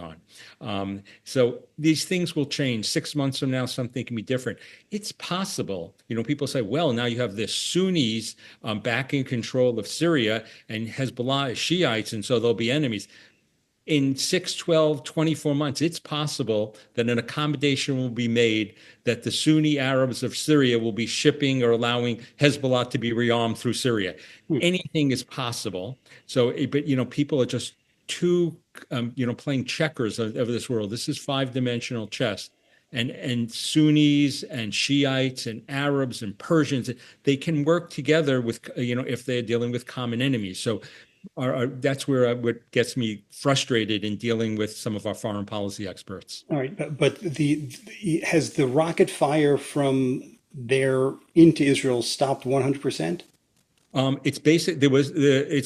on. So these things will change. 6 months from now, something can be different. It's possible. People say, well, now you have the Sunnis back in control of Syria and Hezbollah is Shiites, and so they'll be enemies. In 6, 12, 24 months, it's possible that an accommodation will be made that the Sunni Arabs of Syria will be shipping or allowing Hezbollah to be rearmed through Syria. Hmm. Anything is possible. So, but people are just too, playing checkers of this world. This is five-dimensional chess. And Sunnis and Shiites and Arabs and Persians, they can work together with, if they're dealing with common enemies. So that's where what gets me frustrated in dealing with some of our foreign policy experts. All right, but has the rocket fire from there into Israel stopped 100%? It's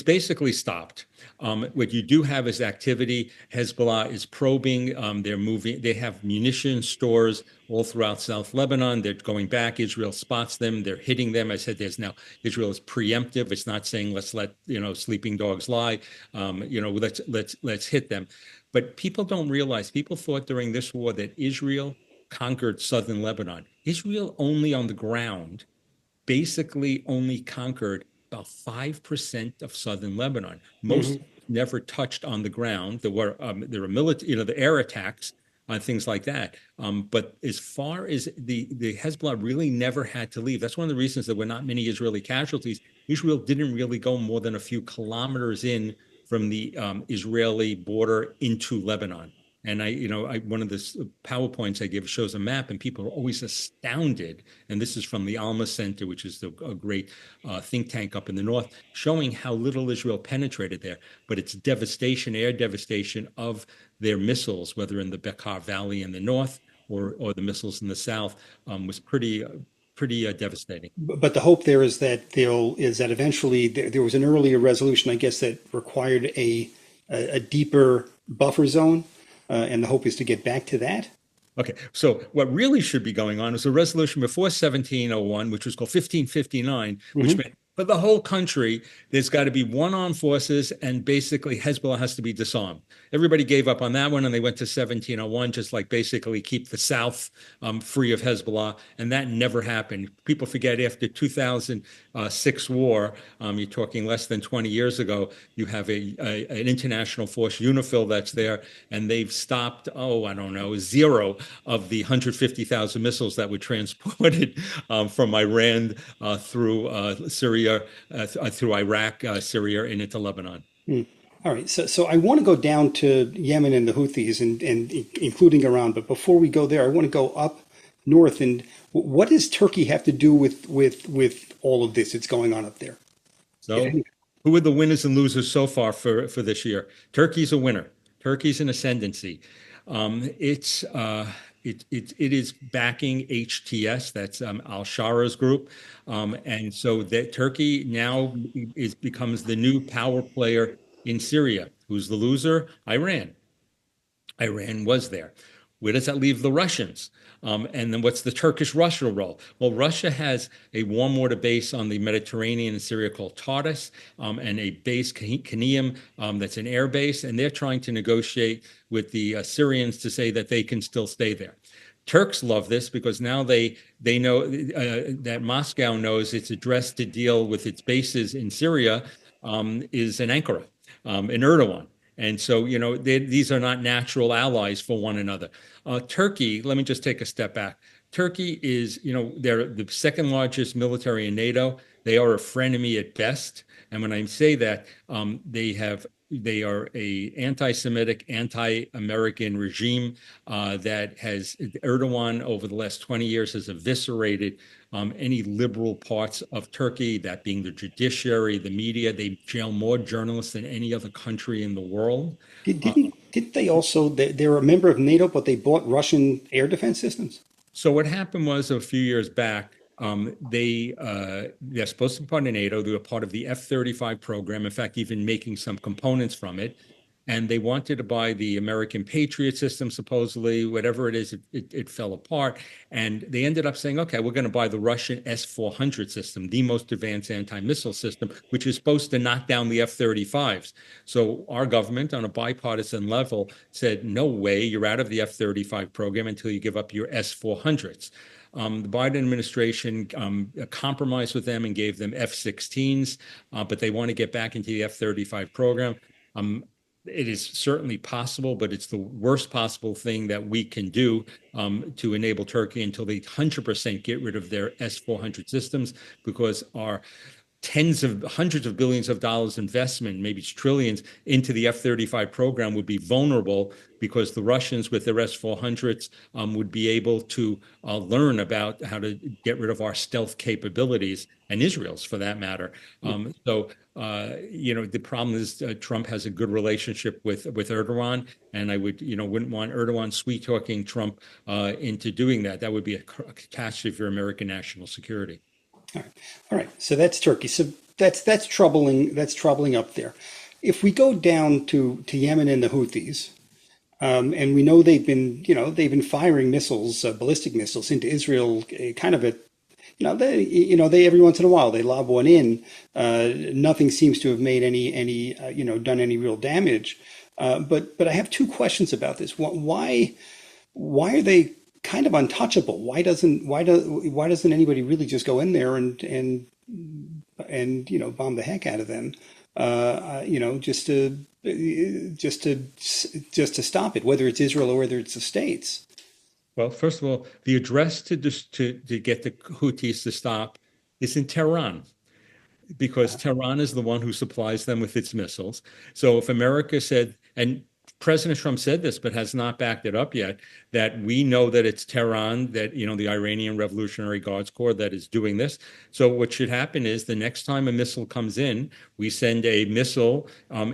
basically stopped. What you do have is activity. Hezbollah is probing. They're moving. They have munition stores all throughout South Lebanon. They're going back. Israel spots them. They're hitting them. I said there's now Israel is preemptive. It's not saying let's let sleeping dogs lie. Let's hit them. But people don't realize. People thought during this war that Israel conquered southern Lebanon. Israel only on the ground basically only conquered about 5% of southern Lebanon. Most Hmm. never touched on the ground. There were military, the air attacks on things like that. But as far as the Hezbollah really never had to leave. That's one of the reasons there were not many Israeli casualties. Israel didn't really go more than a few kilometers in from the Israeli border into Lebanon. And one of the PowerPoints I give shows a map, and people are always astounded. And this is from the Alma Center, which is a great think tank up in the north, showing how little Israel penetrated there. But it's devastation, air devastation of their missiles, whether in the Bekaa Valley in the north or the missiles in the south, was pretty devastating. But the hope there is that eventually there was an earlier resolution, I guess, that required a deeper buffer zone, and the hope is to get back to that. Okay, so what really should be going on is a resolution before 1701, which was called 1559, which Hmm. meant for the whole country, there's got to be one armed forces, and basically Hezbollah has to be disarmed. Everybody gave up on that one, and they went to 1701, just like basically keep the South free of Hezbollah, and that never happened. People forget after 2006 war, you're talking less than 20 years ago, you have an international force, UNIFIL, that's there, and they've stopped, oh, I don't know, zero of the 150,000 missiles that were transported from Iran through Syria, through Iraq, Syria, and into Lebanon. Hmm. All right, so I want to go down to Yemen and the Houthis and including Iran, but before we go there, I want to go up north. And what does Turkey have to do with all of this that's going on up there? If So, any. who are the winners and losers so far for this year? Turkey's a winner. Turkey's an ascendancy. It is backing HTS, that's Al Shara's group, and so that Turkey now becomes the new power player in Syria. Who's the loser? Iran. Iran was there. Where does that leave the Russians? And then what's the Turkish-Russia role? Well, Russia has a warm water base on the Mediterranean in Syria called Tartus, and a base, Kanium, that's an air base, and they're trying to negotiate with the Syrians to say that they can still stay there. Turks love this because now they know that Moscow knows its address to deal with its bases in Syria is in Ankara, in Erdogan. And so, these are not natural allies for one another. Turkey, let me just take a step back. Turkey is, they're the second largest military in NATO. They are a frenemy at best. And when I say that, they are a anti-Semitic, anti-American regime that has Erdogan over the last 20 years has eviscerated any liberal parts of Turkey, that being the judiciary, the media. They jail more journalists than any other country in the world. Did, Uh, didn't did they also they're a member of NATO, but they bought Russian air defense systems? so what happened was a few years back, they're supposed to be part of NATO. They were part of the F-35 program. In fact, even making some components from it. and they wanted to buy the American Patriot system, supposedly, whatever it is, it fell apart. And they ended up saying, okay, we're going to buy the Russian S-400 system, the most advanced anti-missile system, which is supposed to knock down the F-35s. So our government, on a bipartisan level, said, no way, you're out of the F-35 program until you give up your S-400s. The Biden administration compromised with them and gave them F-16s, but they want to get back into the F-35 program. Um, it is certainly possible, but it's the worst possible thing that we can do to enable Turkey until they 100% get rid of their S-400 systems, because our tens of hundreds of billions of dollars investment, maybe trillions, into the F-35 program would be vulnerable, because the Russians with their S-400s would be able to learn about how to get rid of our stealth capabilities, and Israel's for that matter. The problem is Trump has a good relationship with Erdogan, and I wouldn't want Erdogan sweet talking Trump into doing that. That would be a catastrophe for American national security. All right. All right. So that's Turkey. So that's troubling. That's troubling up there. If we go down to Yemen and the Houthis, and we know they've been firing missiles, ballistic missiles into Israel, kind of at they every once in a while they lob one in. Nothing seems to have made any done any real damage. But I have two questions about this. Why are they kind of untouchable? Why doesn't anybody really just go in there and bomb the heck out of them? Just to stop it, whether it's Israel or whether it's the states. Well, first of all, the address to get the Houthis to stop is in Tehran, because Tehran is the one who supplies them with its missiles. So if America said, and President Trump said this, but has not backed it up yet, that we know that it's Tehran, that, the Iranian Revolutionary Guards Corps that is doing this. So what should happen is the next time a missile comes in, we send a missile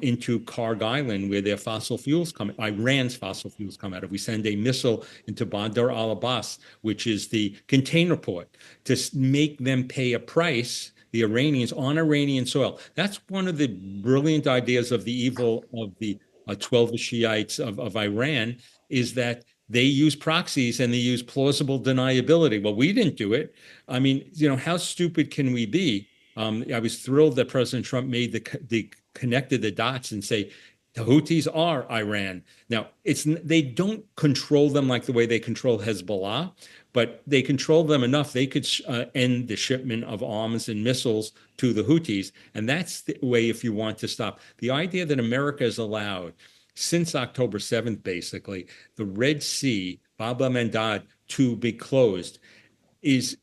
into Karg Island, where their fossil fuels Iran's fossil fuels come out of. We send a missile into Bandar al-Abbas, which is the container port, to make them pay a price, the Iranians, on Iranian soil. That's one of the brilliant ideas of the evil of the 12 Shiites of Iran, is that they use proxies and they use plausible deniability. Well, we didn't do it. I mean, how stupid can we be? I was thrilled that President Trump made the connected the dots and say the Houthis are Iran. Now, they don't control them like the way they control Hezbollah, but they control them enough they could end the shipment of arms and missiles to the Houthis. And that's the way, if you want to stop. The idea that America has allowed, since October 7th, basically, the Red Sea, Bab el-Mandeb, to be closed is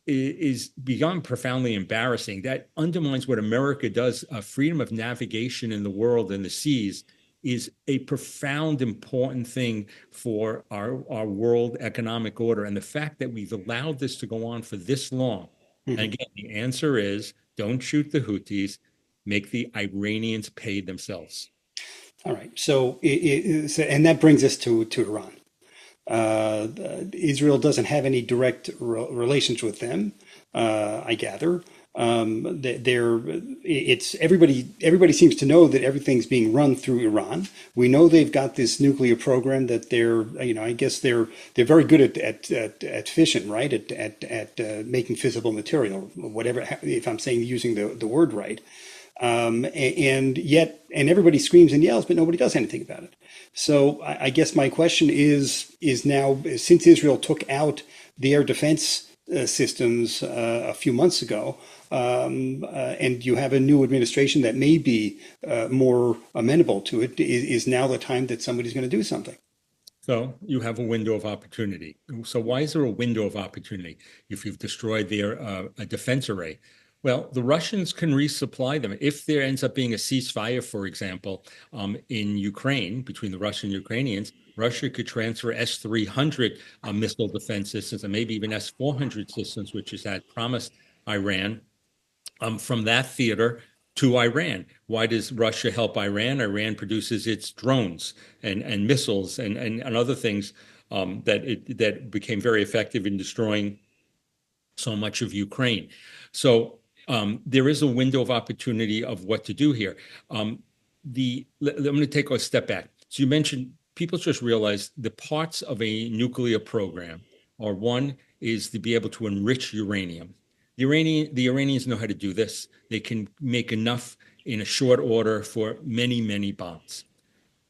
beyond profoundly embarrassing. That undermines what America does. Freedom of navigation in the world and the seas is a profound, important thing for our world economic order. And the fact that we've allowed this to go on for this long. And Mhm. again, the answer is don't shoot the Houthis, make the Iranians pay themselves. All right. And that brings us to Iran. Israel doesn't have any direct relations with them, I gather. It's everybody seems to know that everything's being run through Iran. We know they've got this nuclear program that I guess they're very good at fission, right? At making fissile material, whatever, if I'm saying using the word right. And everybody screams and yells, but nobody does anything about it. So I guess my question is now, since Israel took out the air defense systems a few months ago, and you have a new administration that may be more amenable to it, is now the time that somebody's going to do something? So you have a window of opportunity. So why is there a window of opportunity if you've destroyed their a defense array? Well, the Russians can resupply them. If there ends up being a ceasefire, for example, in Ukraine, between the Russian and Ukrainians, Russia could transfer S-300 missile defense systems, and maybe even S-400 systems, which is had promised Iran, from that theater to Iran. Why does Russia help Iran? Iran produces its drones and missiles and other things that became very effective in destroying so much of Ukraine. So there is a window of opportunity of what to do here. I'm going to take a step back. So you mentioned people just realize the parts of a nuclear program are one is to be able to enrich uranium. The Iranians know how to do this. They can make enough in a short order for many, many bombs.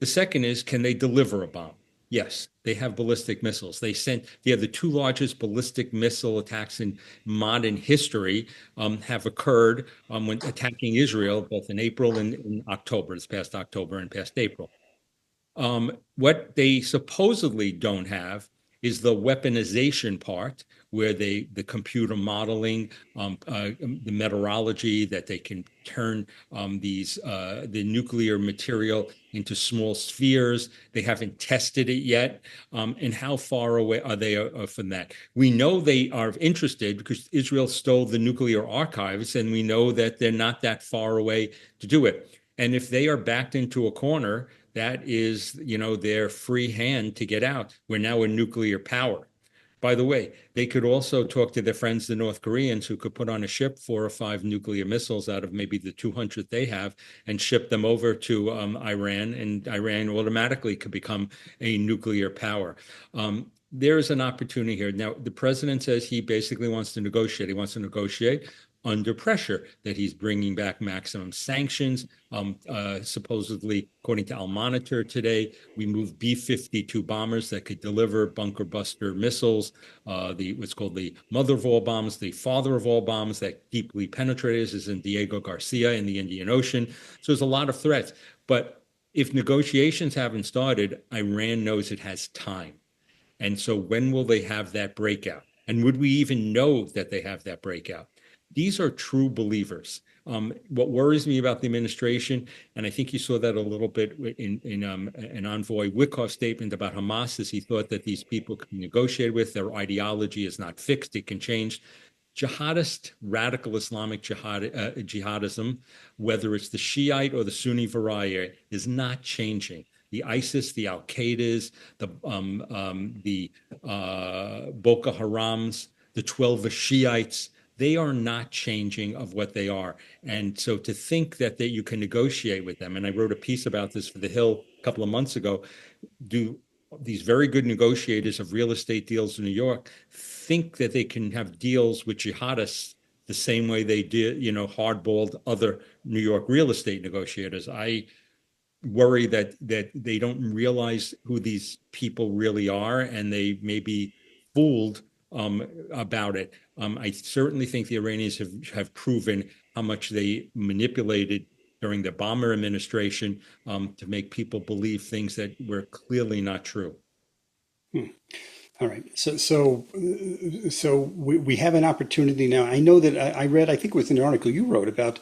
The second is, can they deliver a bomb? Yes, they have ballistic missiles. They have the two largest ballistic missile attacks in modern history have occurred when attacking Israel, both in April and in October, this past October and past April. What they supposedly don't have is the weaponization part, where the computer modeling, the meteorology that they can turn the nuclear material into small spheres. They haven't tested it yet. And how far away are they from that? We know they are interested because Israel stole the nuclear archives, and we know that they're not that far away to do it. And if they are backed into a corner, that is, their free hand to get out. We're now a nuclear power. By the way, they could also talk to their friends, the North Koreans, who could put on a ship 4 or 5 nuclear missiles out of maybe the 200 they have and ship them over to Iran, and Iran automatically could become a nuclear power. There is an opportunity here. Now, the president says he basically wants to negotiate. He wants to negotiate under pressure, that he's bringing back maximum sanctions. Supposedly, according to Al Monitor today, we moved B-52 bombers that could deliver bunker buster missiles, what's called the mother of all bombs, the father of all bombs that deeply penetrates is in Diego Garcia in the Indian Ocean. So there's a lot of threats. But if negotiations haven't started, Iran knows it has time. And so when will they have that breakout? And would we even know that they have that breakout? These are true believers. What worries me about the administration, and I think you saw that a little bit in an envoy Wickoff's statement about Hamas, is he thought that these people could be negotiated with. Their ideology is not fixed; it can change. Jihadist, radical Islamic jihadism, whether it's the Shiite or the Sunni variety, is not changing. The ISIS, the Al Qaedas, the Boko Harams, the 12 Shiites, they are not changing of what they are. And so to think that you can negotiate with them, and I wrote a piece about this for The Hill a couple of months ago, do these very good negotiators of real estate deals in New York think that they can have deals with jihadists the same way they did, hardballed other New York real estate negotiators? I worry that they don't realize who these people really are, and they may be fooled about it. I certainly think the Iranians have proven how much they manipulated during the Obama administration to make people believe things that were clearly not true. All right. So we have an opportunity now. I know that I read, I think it was an article you wrote about,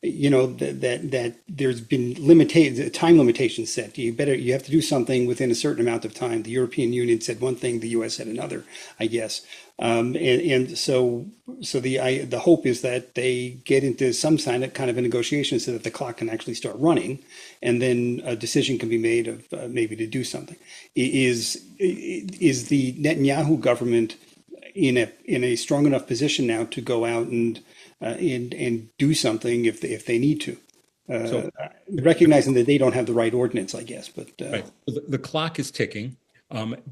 that there's been time limitations set. You have to do something within a certain amount of time. The European Union said one thing, the US said another, I guess. And so the hope is that they get into some kind of a negotiation so that the clock can actually start running, and then a decision can be made of maybe to do something. Is the Netanyahu government in a strong enough position now to go out and do something if they need to? So Recognizing that they don't have the right ordinance, I guess, but right. The clock is ticking.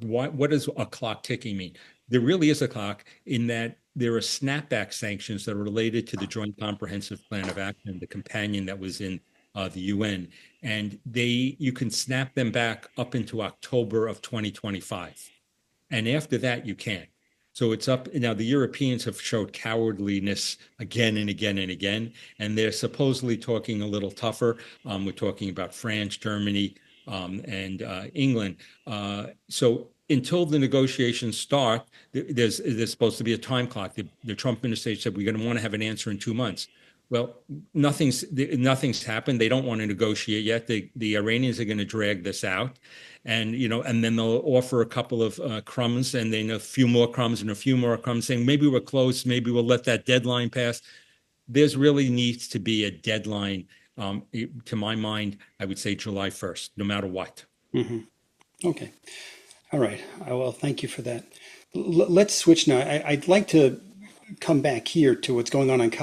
What does a clock ticking mean? There really is a clock in that there are snapback sanctions that are related to the Joint Comprehensive Plan of Action, the companion that was in the UN, and you can snap them back up into October of 2025, and after that you can't. So it's up now. The Europeans have showed cowardliness again and again and again, and they're supposedly talking a little tougher. We're talking about France, Germany, and England. So until the negotiations start, there's supposed to be a time clock. The Trump administration said we're going to want to have an answer in 2 months. Well, nothing's happened. They don't want to negotiate yet. The Iranians are going to drag this out, and then they'll offer a couple of crumbs, and then a few more crumbs and a few more crumbs, saying maybe we're close, maybe we'll let that deadline pass. There's really needs to be a deadline. To my mind, I would say July 1st, no matter what. okay. All right. Well, thank you for that. Let's switch now. I'd like to come back here to what's going on